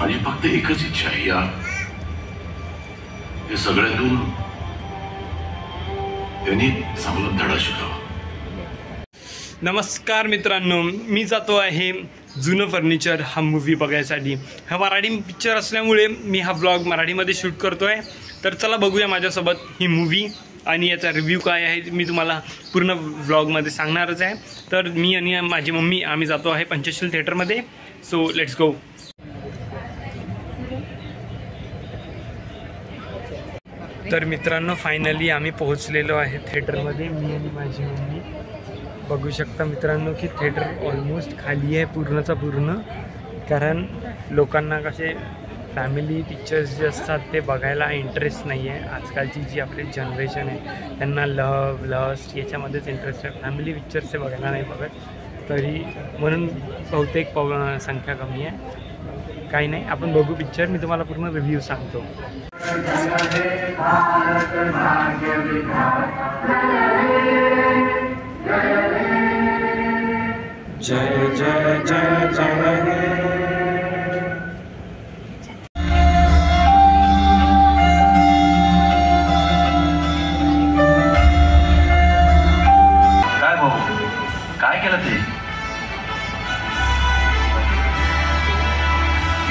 माझी फक्त एकच इच्छा आहे या हे सगळ्यातून त्यांनी चांगला धडा शिकावा. नमस्कार मित्रांनो, मी जातो आहे जुनं फर्निचर हा मूवी बघायसाठी. हा मराठी पिक्चर असल्यामुळे मी हा व्लॉग मराठीमध्ये शूट करतो आहे. तर चला बघूया माझ्यासोबत ही मूवी आणि याचा रिव्ह्यू काय आहे मी तुम्हाला पूर्ण व्लॉगमध्ये सांगणारच आहे. तर मी आणि माझी मम्मी आम्ही जातो आहे पंचशील थिएटरमध्ये. So let's go. तर मित्रांनो फायनली आम्ही पोहोचलेलो आहे थिएटरमध्ये, मी आणि माझी मम्मी. बघू शकता मित्रांनो की थिएटर ऑलमोस्ट खाली आहे पूर्णचा पूर्ण, कारण लोकांना कसे फॅमिली पिक्चर्स जे असतात ते बघायला इंटरेस्ट नाही आहे. आजकालची जी आपली जनरेशन आहे त्यांना लव्ह लस्ट याच्यामध्येच इंटरेस्ट आहे, फॅमिली पिक्चर्स ते बघायला नाही बघत. तरी म्हणून बहुतेक संख्या कमी आहे. काही नाही, आपण बघू पिक्चर, मी तुम्हाला पूर्ण रिव्ह्यू सांगतो. जय जय जय जय काय भाऊ, काय केलं ते?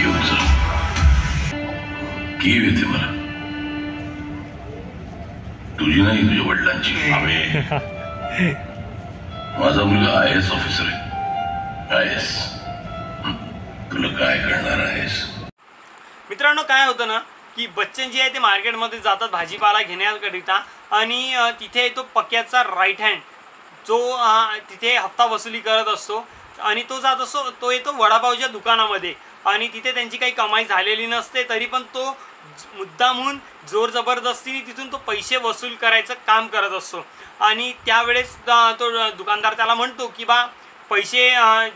येऊन चल, कीव येते मला. तुझी नाही, तुझ्या वडिलांची. माझा मुलगा IAS ऑफिसर आहे. IAS, तुला काय करणार आहेस? मित्रांनो काय होतं ना की बच्चन जे आहे ते मार्केटमध्ये जातात भाजीपाला घेण्याकरिता, आणि तिथे तो पक्याचा राईट हँड जो तिथे हप्ता वसुली करत असतो, आणि तो जात असतो, तो येतो वडापावच्या दुकानामध्ये, आणि तिथे त्यांची काही कमाई झालेली नसते. तरी पण तो मुद्दामून जोर जबरदस्तीने तिथून तो पैसे वसूल करायचं काम करत असतो. आणि त्यावेळेस तो दुकानदार त्याला म्हणतो की बा पैसे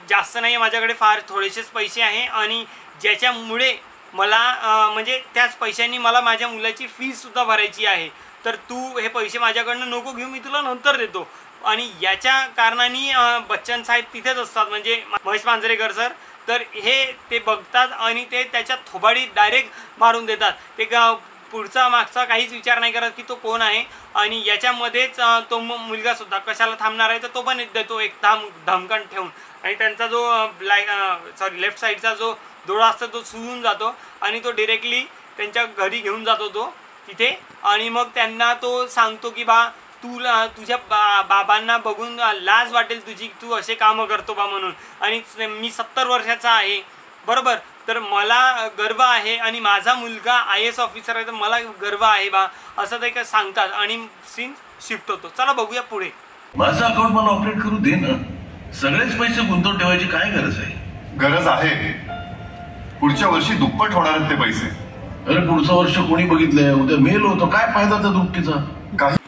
जास्त नाही, माझ्याकडे फार थोडेसेच पैसे आहे, आणि ज्याच्यामुळे मला म्हणजे त्याच पैशांनी मला माझ्या मुलाची फीससुद्धा भरायची आहे. तर तू हे पैसे माझ्याकडनं नको घेऊ, मी तुला नंतर देतो. आणि याच्या कारणाने बच्चन साहेब तिथेच असतात, म्हणजे महेश मांजरेकर सर. तर हे ते बघतात आणि ते त्याच्या थोबाडी डायरेक्ट मारून देतात. ते पुढचा मागचा काहीच विचार नाही करत की तो कोण आहे. आणि याच्यामध्येच तो मुलगासुद्धा कशाला थांबणार आहे, तर तो पण देतो एक धमकण ठेवून, आणि त्यांचा जो लेफ्ट साईडचा जो डोळा असतो तो सुजून जातो, आणि तो डिरेक्टली त्यांच्या घरी घेऊन जातो तो तिथे. आणि मग त्यांना तो सांगतो की बा तुझ्या बाबांना बघून लाज वाटेल तुझी, तू असे कामं करतो बा म्हणून. आणि मी 70 वर्षाचा आहे, बरोबर, तर मला गर्व आहे, आणि माझा मुलगा IAS ऑफिसर आहे, तर मला गर्व आहे बा, असं ते काय सांगतात. आणि सीन शिफ्ट होतो. चला बघूया पुढे. माझं अकाउंट मला ऑपरेट करू दे ना. सगळेच पैसे गुंतवून ठेवायची काय गरज आहे? गरज आहे. पुढच्या वर्षी दुप्पट होणार आहेत ते पैसे. अरे पुढचं वर्ष कोणी बघितलंय? उद्या मेल होतो, काय फायदा त्या दुपटीचा?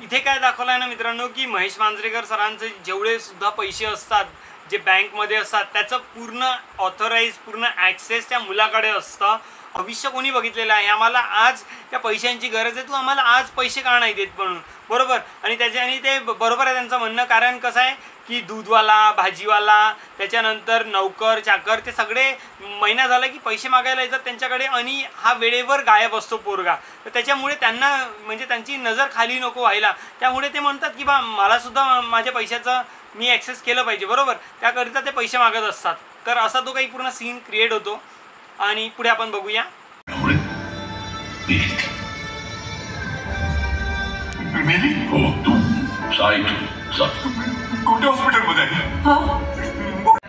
इथे काय दाखवलं आहे ना मित्रांनो की महेश मांजरेकर सरांचे जेवढे सुद्धा पैसे असतात जे बँकमध्ये असतात त्याचं पूर्ण ऑथराईज, पूर्ण ॲक्सेस त्या मुलाकडे असतं. भविष्य कोणी बघितलेलं आहे, आम्हाला आज त्या पैशांची गरज आहे, तू आम्हाला आज पैसे का नाही देत म्हणून, बरोबर. आणि त्याच्याने ते बरोबर आहे त्यांचं म्हणणं, कारण कसं आहे की दूधवाला, भाजीवाला, त्याच्यानंतर नौकर चाकर, ते सगळे महिना झाला की पैसे मागायला येतात त्यांच्याकडे, आणि हा वेळेवर गायब असतो पोरगा. तर त्याच्यामुळे त्यांना म्हणजे त्यांची नजर खाली नको व्हायला, त्यामुळे ते म्हणतात की बा मलासुद्धा माझ्या पैशाचं मी ॲक्सेस केलं पाहिजे, बरोबर. त्याकरिता ते पैसे मागत असतात. तर असा तो काही पूर्ण सीन क्रिएट होतो. आणि पुढे आपण बघूया. कुठे हॉस्पिटलमध्ये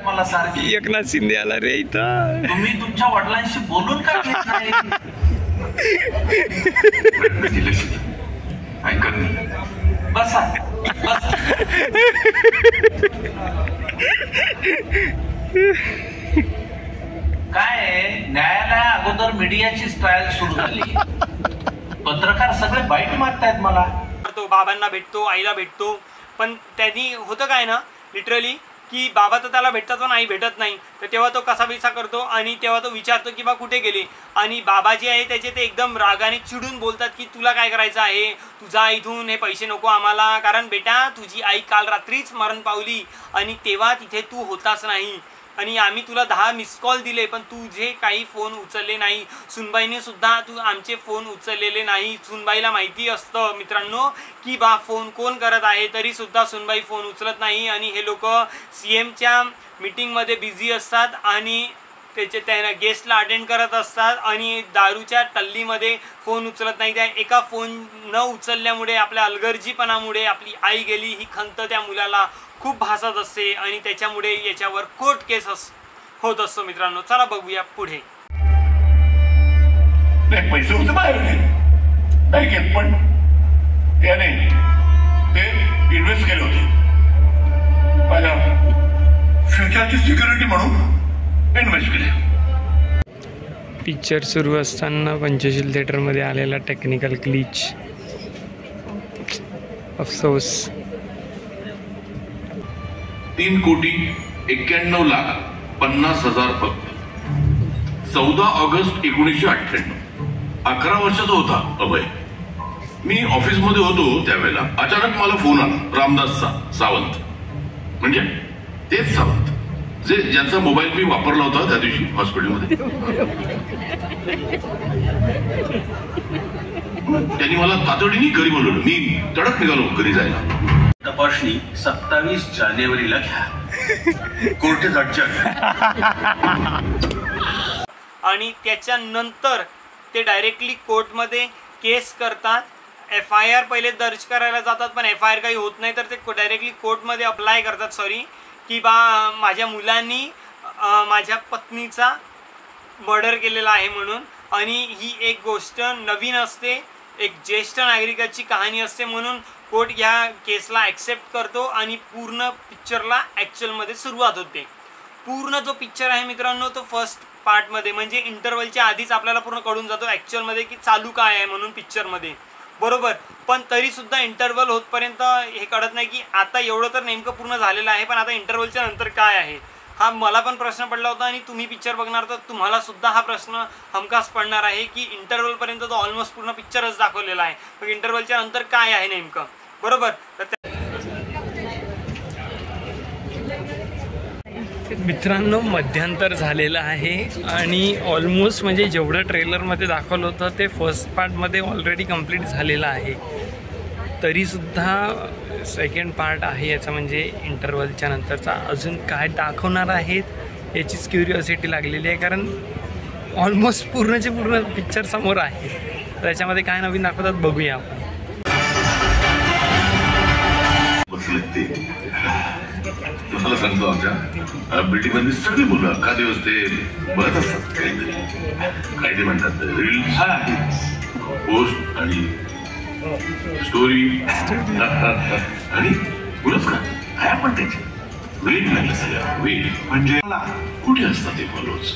मला सारखी एकनाथ शिंदे आला रे इथं. तुम्ही तुमच्या वडिलांशी बोलून का घेत नाही? बसा बस. काय न्यायालया अगोदर मीडियाची स्टाईल सुरू झाली. पत्रकार सगळे बाईट मारतायत मला. तो बाबांना भेटतो, आईला भेटतो, पण त्यांनी होतं काय ना लिटरली की बाबा तर त्याला भेटतात पण आई भेटत नाही. तर तेव्हा तो कसा बिसा करतो आणि तेव्हा तो विचारतो की बा कुठे गेली. आणि बाबा जे आहे त्याचे ते एकदम रागाने चिडून बोलतात की तुला काय करायचं आहे, तुझा इथून, हे पैसे नको आम्हाला, कारण बेटा तुझी आई काल रात्रीच मरण पावली आणि तेव्हा तिथे तू होताच नाही. आणि आम्ही तुला 10 मिस कॉल दिले पण तुझे काही फोन उचलले नाही. सुनबाईने सुद्धा तू आमचे फोन उचललेले नाही. सुनबाईला माहिती असतं मित्रांनो की बा फोन कोण करत आहे, तरीसुद्धा सुनबाई फोन उचलत नाही. आणि हे लोक CMच्या मीटिंगमध्ये बिझी असतात आणि त्यांना गेस्टला अटेंड करत असतात आणि दारूच्या टल्लीमध्ये फोन उचलत नाही. त्या एका फोन न उचलल्यामुळे आपल्या अलगर्जीपणामुळे आपली आई गेली ही खंत त्या मुलाला खूप भासत असते आणि त्याच्यामुळे याच्यावर कोर्ट केस होत असतो. मित्रांनो चला बघूया पुढे. पैसे होते बाहेर बँकेत पण त्याने ते इन्व्हेस्ट केले होते माझ्या फ्युचरची सिक्युरिटी म्हणून इन्व्हेस्ट केले. पिक्चर सुरू असताना पंचशील थिएटरमध्ये आलेला टेक्निकल ग्लिच, अफसोस. 3,91,50,000 फक्त. 14 ऑगस्ट 1998. 11 वर्षाचा होता अभय. मी ऑफिसमध्ये होतो त्यावेळेला अचानक मला फोन आला रामदासचा, सावंत म्हणजे तेच सावंत ज्यांचा मोबाईल मी वापरला होता त्या दिवशी हॉस्पिटलमध्ये. त्यांनी मला तातडीने घरी बोलवलं. मी तडक निघालो घरी जायला. तपासणी 27 जानेवारीला घ्या. कोर्टात अडचण. आणि त्याच्यानंतर ते डायरेक्टली कोर्टमध्ये केस करतात. FIR पहिले दर्ज करायला जातात पण FIR काही होत नाही तर ते डायरेक्टली कोर्टमध्ये अप्लाय करतात की बा माझ्या मुलांनी माझ्या पत्नीचा मर्डर केलेला आहे म्हणून. आणि ही एक गोष्ट नवीन असते, एक ज्येष्ठ नागरिकाची कहाणी असते म्हणून कोर्ट या केसला ॲक्सेप्ट करतो आणि पूर्ण पिक्चरला ॲक्च्युअलमध्ये सुरुवात होते. पूर्ण जो पिक्चर आहे मित्रांनो तो फर्स्ट पार्टमध्ये म्हणजे इंटरवलच्या आधीच आपल्याला पूर्ण कळून जातो ॲक्च्युअलमध्ये की चालू काय आहे म्हणून पिक्चरमध्ये, बरोबर. पण तरीसुद्धा इंटरवल होतपर्यंत हे कळत नाही की आता एवढं तर नेमकं पूर्ण झालेलं आहे पण आता इंटरवलच्या नंतर काय आहे. हा मला पण प्रश्न पडला होता आणि तुम्ही पिक्चर बघणार तर तुम्हाला सुद्धा हा प्रश्न हमखास पडणार आहे की इंटरवलपर्यंत तो ऑलमोस्ट पूर्ण पिक्चरच दाखवलेला आहे, मग इंटरवलच्या नंतर काय आहे नेमकं, बरोबर. तर मित्रांनो मध्यांतर झालेलं आहे आणि ऑलमोस्ट म्हणजे जेवढं ट्रेलरमध्ये दाखवलं होतं ते फर्स्ट पार्टमध्ये ऑलरेडी कंप्लीट झालेलं आहे. तरीसुद्धा सेकंड पार्ट आहे याचा म्हणजे इंटरवलच्या नंतरचा अजून काय दाखवणार आहेत याचीच क्युरिओसिटी लागलेली आहे कारण ऑलमोस्ट पूर्णचे पूर्ण पिक्चर समोर आहे. त्याच्यामध्ये काय नवीन दाखवतात बघूया आपण. तुम्हाला सांगतो आमच्या बिल्डिंगमधली सगळी मुलं अख्खा दिवस ते बघत असतात काहीतरी, काही ते म्हणतात रील्स पोस्ट आणि स्टोरी आणि मुलंच का काय आपण त्याचे वेट लागलं सगळं. वेट म्हणजे कुठे असतात हे फॉलोअर्स,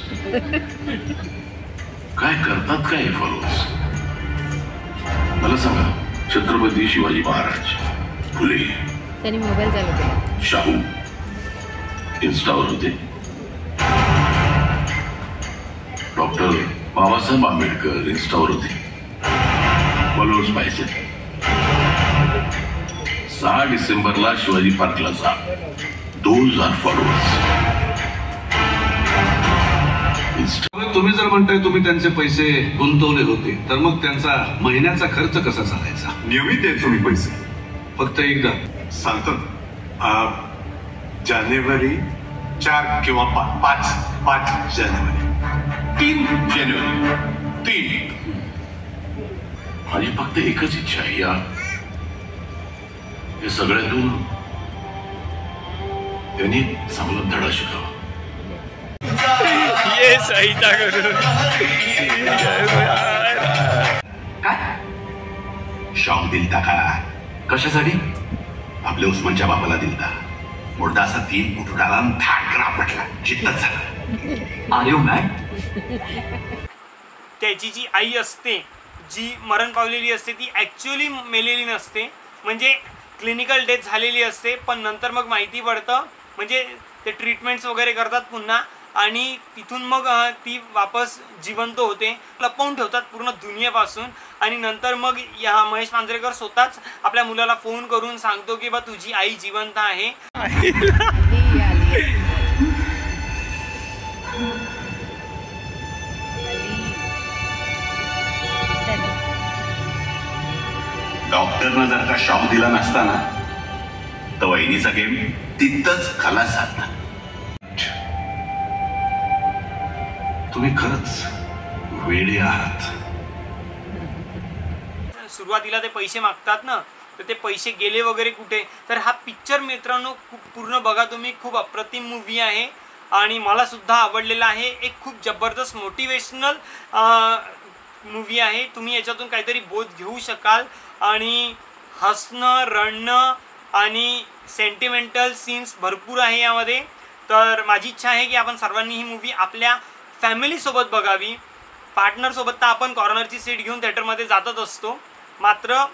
काय करतात काय हे फॉलोअर्स मला सांगा. छत्रपती शिवाजी महाराज, फुले, त्यांनी मोबाईल चालू केला, शाहू इन्स्टावर होते, डॉक्टर बाबासाहेब आंबेडकर इन्स्टावर होते, फॉलोअर्स पाहिजे. 6 डिसेंबरला शिवाजी पार्कला जा, 2000 फॉलोअर्स. तुम्ही जर म्हणताय तुम्ही त्यांचे पैसे गुंतवले होते तर मग त्यांचा महिन्याचा खर्च कसा चालायचा? नियमित द्यायचो मी पैसे. फक्त एकदा सांगतो जानेवारी 4 किंवा 5 जानेवारी 3 जानेवारी 3. माझी फक्त एकच इच्छा आहे या हे सगळ्यातून त्यांनी चांगला धडा शिकावा. शॉक दिलता का? कशासाठी? आपल्या उस्मानच्या बाबाला दिलता. मुर्दा असा 3 फूट उडाला आणि धाकरा पटला, चित्तच झाला. Are you mad? त्याची जी आई असते जी मरण पावलेली असते ती ॲक्च्युअली मेलेली नसते, म्हणजे क्लिनिकल डेथ झालेली असते. पण नंतर मग माहिती पडतं म्हणजे ते ट्रीटमेंट्स वगैरे करतात पुन्हा आणि तिथून मग ती वापस जिवंत होते, लपवून ठेवतात पूर्ण दुनियेपासून. आणि नंतर मग या महेश मांजरेकर स्वतःच आपल्या मुलाला फोन करून सांगतो की बा तुझी आई जिवंत आहे. डॉक्टरनं जर का शॉक दिला नसता ना तर वहिनीचा गेम तिथंच खलास झाला. तुम्ही खरंच वेडे आहात. सुरुवातीला ते पैसे मागतात ना, तर ते पैसे गेले वगैरे कुठे. तर हा पिक्चर मित्रांनो खूप पूर्ण बघा तुम्ही, खूप अप्रतिम मूवी आहे आणि मला सुद्धा आवडलेला आहे. एक खूप जबरदस्त मोटिवेशनल मूवी आहे. तुम्ही याच्यातून काहीतरी बोध घेऊ शकाल आणि हसणं, रडणं आणि सेंटिमेंटल सीन्स भरपूर आहे यामध्ये. तर माझी इच्छा आहे की आपण सर्वांनी ही मूवी आपल्या फॅमिलीसोबत बघावी. पार्टनरसोबत तर आपण कॉर्नरची सीट घेऊन थिएटरमध्ये जातच असतो, मात्र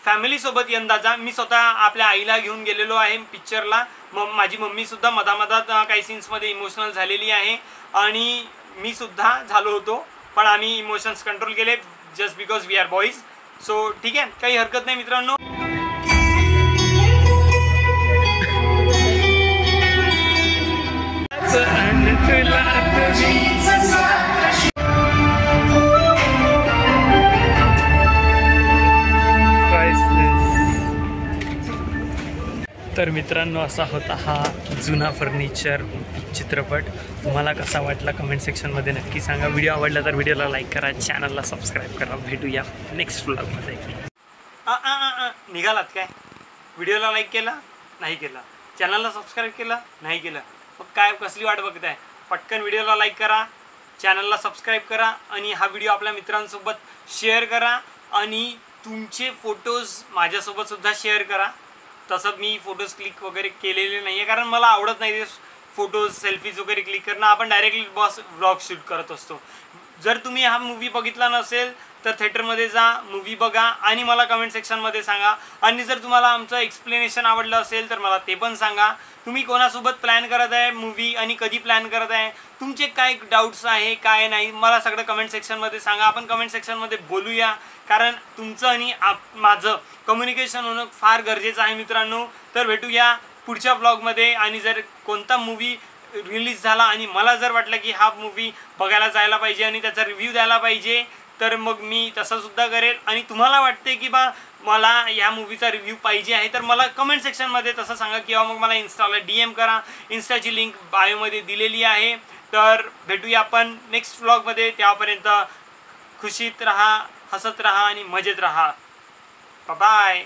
फॅमिलीसोबत यंदा जा. मी स्वतः आपल्या आईला घेऊन गेलेलो आहे पिक्चरला. माझी मम्मीसुद्धा मधामधात काही सीन्समध्ये इमोशनल झालेली आहे आणि मी सुद्धा झालो होतो, पण आम्ही इमोशन्स कंट्रोल केले just because we are boys. So ठीक आहे, काही हरकत नाही मित्रांनो. तर मित्रांनो असा होता हा जुना फर्निचर चित्रपट. तुम्हाला कसा वाटला कमेंट सेक्शनमध्ये नक्की सांगा. व्हिडिओ आवडला तर व्हिडिओला लाईक करा, चॅनलला सबस्क्राईब करा. भेटूया नेक्स्ट व्लॉगमध्ये. निघालात काय? व्हिडिओला लाईक केला नाही केला, चॅनलला सबस्क्राईब केला नाही केलं, मग काय कसली वाट बघताय? पटकन व्हिडिओला लाईक करा, चॅनलला सबस्क्राईब करा आणि हा व्हिडिओ आपल्या मित्रांसोबत शेअर करा आणि तुमचे फोटोज माझ्यासोबतसुद्धा शेअर करा. तसं मी फोटोज क्लिक वगैरे केलेले नाही आहे, कारण मला आवडत नाही ते फोटोज सेल्फीज वगैरे क्लिक करणं. आपण डायरेक्टली व्लॉग शूट करत असतो. जर तुम्ही हा मूवी बघितला नसेल तर थिएटरमध्ये जा, मूवी बघा आणि मला कमेंट सेक्शनमध्ये सांगा. आणि जर तुम्हाला आमचं एक्सप्लेनेशन आवडलं असेल तर मला ते पण सांगा. तुम्ही कोणासोबत प्लॅन करत आहे मूवी आणि कधी प्लॅन करत आहे, तुमचे काय डाऊट्स आहे काय नाही, मला सगळं कमेंट सेक्शनमध्ये सांगा. आपण कमेंट सेक्शनमध्ये बोलूया, कारण तुमचं आणि माझं कम्युनिकेशन होणं फार गरजेचं आहे मित्रांनो. तर भेटूया पुढच्या व्लॉगमध्ये. आणि जर कोणता मूवी रिलीज झाला आणि मला जर वाटलं की हा मूवी बघायला जायला पाहिजे आणि त्याचा रिव्ह्यू द्यायला पाहिजे तर मग मी तसंसुद्धा करेल. आणि तुम्हाला वाटते की बा मला ह्या मूवीचा रिव्ह्यू पाहिजे आहे तर मला कमेंट सेक्शनमध्ये तसं सांगा किंवा मग मला इन्स्टाला DM करा. इन्स्टाची लिंक बायोमध्ये दिलेली आहे. तर भेटूया आपण नेक्स्ट व्लॉगमध्ये. त्यापर्यंत खुशीत राहा, हसत राहा आणि मजेत राहा. बाय.